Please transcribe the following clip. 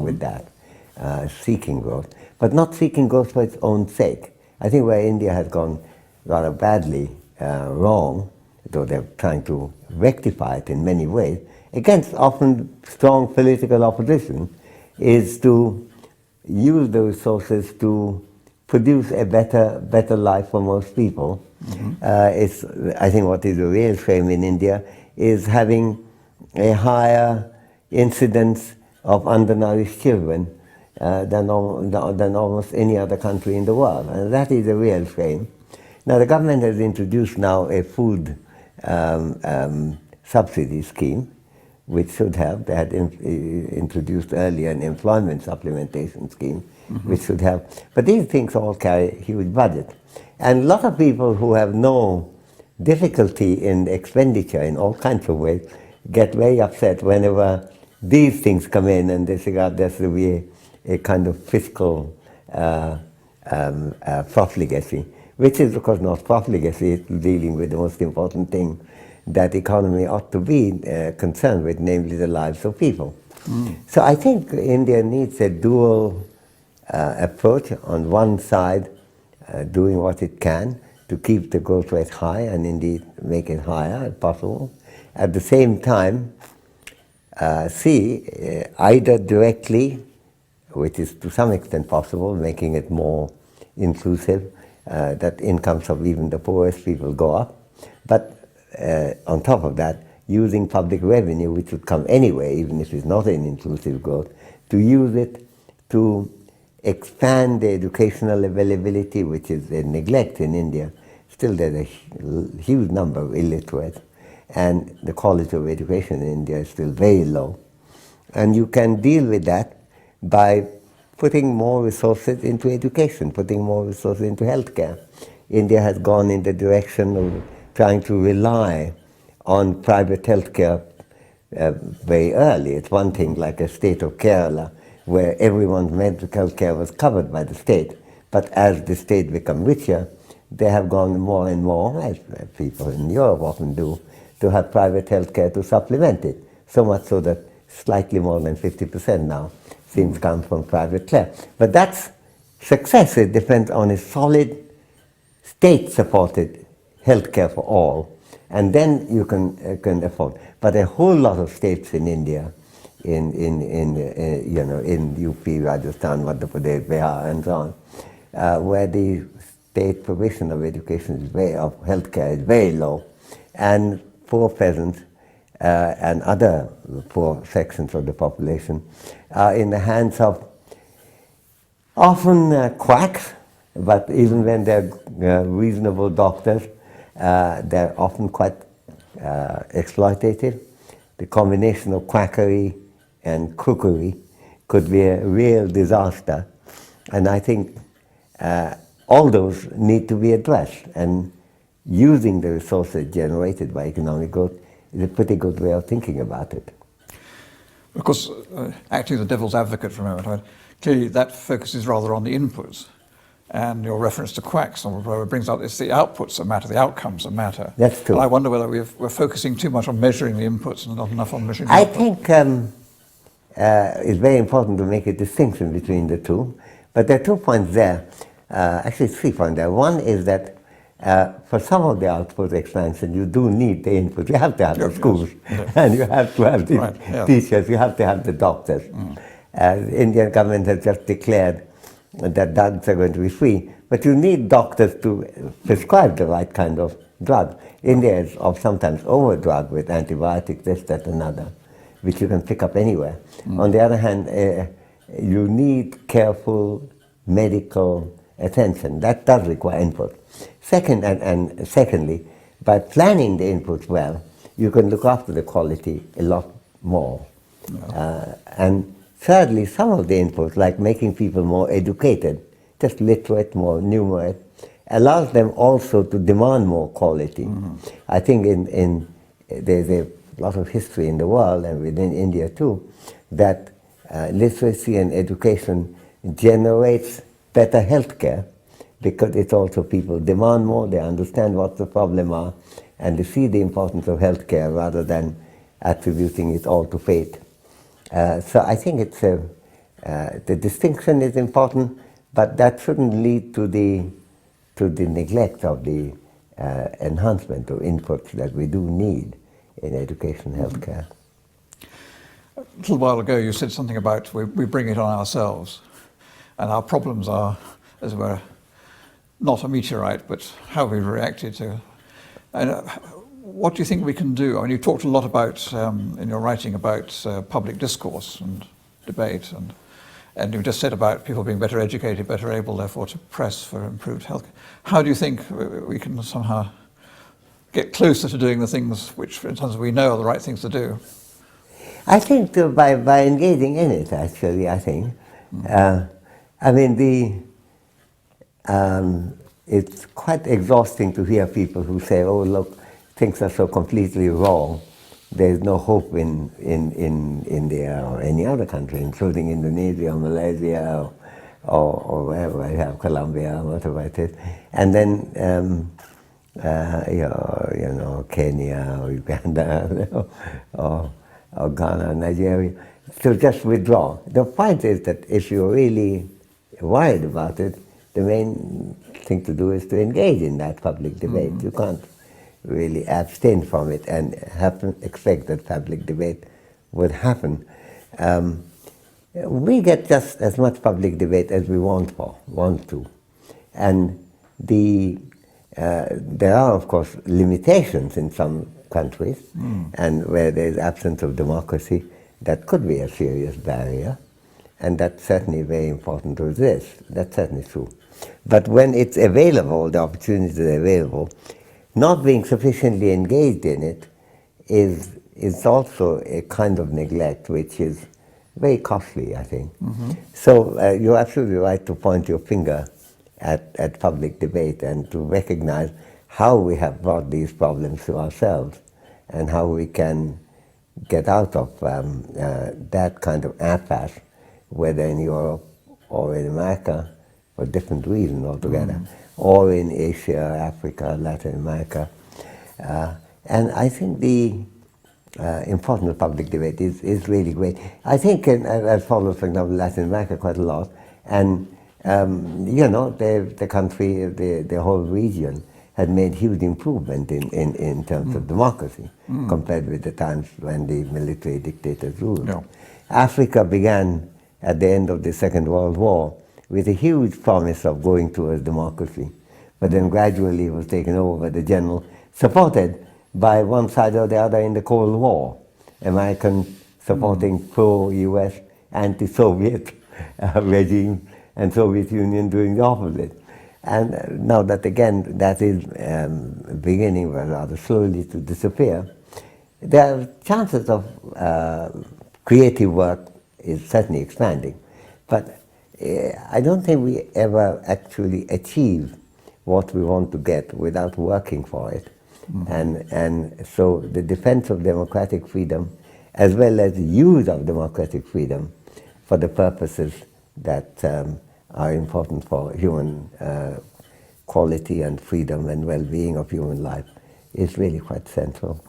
with that, seeking growth, but not seeking growth for its own sake. I think where India has gone rather badly wrong, though they're trying to rectify it in many ways, against often strong political opposition, is to use the resources to produce a better life for most people. I think what is a real shame in India is having a higher incidence of undernourished children than almost any other country in the world, and that is a real shame. Now the government has introduced now a food subsidy scheme, which should help. They had introduced earlier an employment supplementation scheme, which should help. But these things all carry a huge budget. And a lot of people who have no difficulty in expenditure in all kinds of ways get very upset whenever these things come in and they regard there to be a kind of fiscal profligacy, which is of course not profligacy, it's dealing with the most important thing that the economy ought to be concerned with, namely the lives of people. So I think India needs a dual approach. On one side, doing what it can to keep the growth rate high and indeed make it higher if possible. At the same time, either directly, which is to some extent possible, making it more inclusive, that incomes of even the poorest people go up, but on top of that, using public revenue, which would come anyway, even if it's not an inclusive growth, to use it to expand the educational availability, which is a neglect in India. Still there's a huge number of illiterates, and the quality of education in India is still very low. And you can deal with that by putting more resources into education, putting more resources into healthcare. India has gone in the direction of trying to rely on private healthcare very early. It's one thing like a state of Kerala, where everyone's medical care was covered by the state. But as the state become richer, they have gone more and more, as people in Europe often do, to have private healthcare to supplement it. So much so that slightly more than 50% now seems to come from private care. But that's success. It depends on a solid state-supported healthcare for all, and then you can afford. But a whole lot of states in India, in UP, Rajasthan, Madhya Pradesh, Bihar, and so on, where the state provision of education of healthcare is very low, and poor peasants and other poor sections of the population are in the hands of often quacks, but even when they're reasonable doctors, they're often quite exploitative. The combination of quackery and crookery could be a real disaster, and I think all those need to be addressed, and using the resources generated by economic growth is a pretty good way of thinking about it. Of course, acting as a devil's advocate for a moment, clearly that focuses rather on the inputs. And your reference to quacks brings out it's the outputs that matter, the outcomes that matter. That's true. And I wonder whether we're focusing too much on measuring the inputs and not enough on measuring the outputs. I think it's very important to make a distinction between the two. But there are 2 points there, actually 3 points there. One is that for some of the output expansion, you do need the input. You have to have the schools, and you have to have the teachers, you have to have the doctors. The Indian government has just declared that drugs are going to be free, but you need doctors to prescribe the right kind of drug. India is sometimes overdrugged with antibiotics, this, that, another, which you can pick up anywhere. On the other hand, you need careful medical attention. That does require input. Secondly, by planning the inputs well, you can look after the quality a lot more. And thirdly, some of the inputs, like making people more educated, just literate, more numerate, allows them also to demand more quality. I think there's a lot of history in the world, and within India too, that literacy and education generates better healthcare, because it's also people demand more, they understand what the problem are, and they see the importance of healthcare rather than attributing it all to fate. So I think it's The distinction is important, but that shouldn't lead to the neglect of the enhancement of inputs that we do need in education and healthcare. A little while ago you said something about we bring it on ourselves, and our problems are, as it were, not a meteorite, but how we reacted to. And what do you think we can do? I mean, you talked a lot about, in your writing, about public discourse and debate, and you just said about people being better educated, better able, therefore, to press for improved health. How do you think we can somehow get closer to doing the things which, in terms of we know, are the right things to do? I think by engaging in it, actually, I think. I mean, it's quite exhausting to hear people who say, oh, look, things are so completely wrong. There's no hope in India or any other country, including Indonesia or Malaysia or wherever I have, Colombia, whatever it is. And then, Kenya or Uganda or Ghana, Nigeria, to just withdraw. The point is that if you're really worried about it, the main thing to do is to engage in that public debate. You can't really abstain from it and expect that public debate would happen. We get just as much public debate as we want to. And there are, of course, limitations in some countries, and where there's absence of democracy, that could be a serious barrier, and that's certainly very important to resist. That's certainly true. But when it's available, the opportunities are available, not being sufficiently engaged in it is also a kind of neglect, which is very costly, I think. So you're absolutely right to point your finger at public debate and to recognize how we have brought these problems to ourselves and how we can get out of that kind of impasse, whether in Europe or in America, for different reasons altogether, or in Asia, Africa, Latin America. And I think the importance of public debate is really great. I think I follow, for example, Latin America quite a lot, and the country, the whole region had made huge improvement in terms of democracy compared with the times when the military dictators ruled. Yeah. Africa began at the end of the Second World War with a huge promise of going towards democracy, but then gradually it was taken over by the general, supported by one side or the other in the Cold War, American supporting pro-US, anti-Soviet regime, and Soviet Union doing the opposite. And now that again, that is beginning rather slowly to disappear, the chances of creative work is certainly expanding. But I don't think we ever actually achieve what we want to get without working for it. And so the defense of democratic freedom, as well as the use of democratic freedom for the purposes that are important for human quality and freedom and well-being of human life, is really quite central.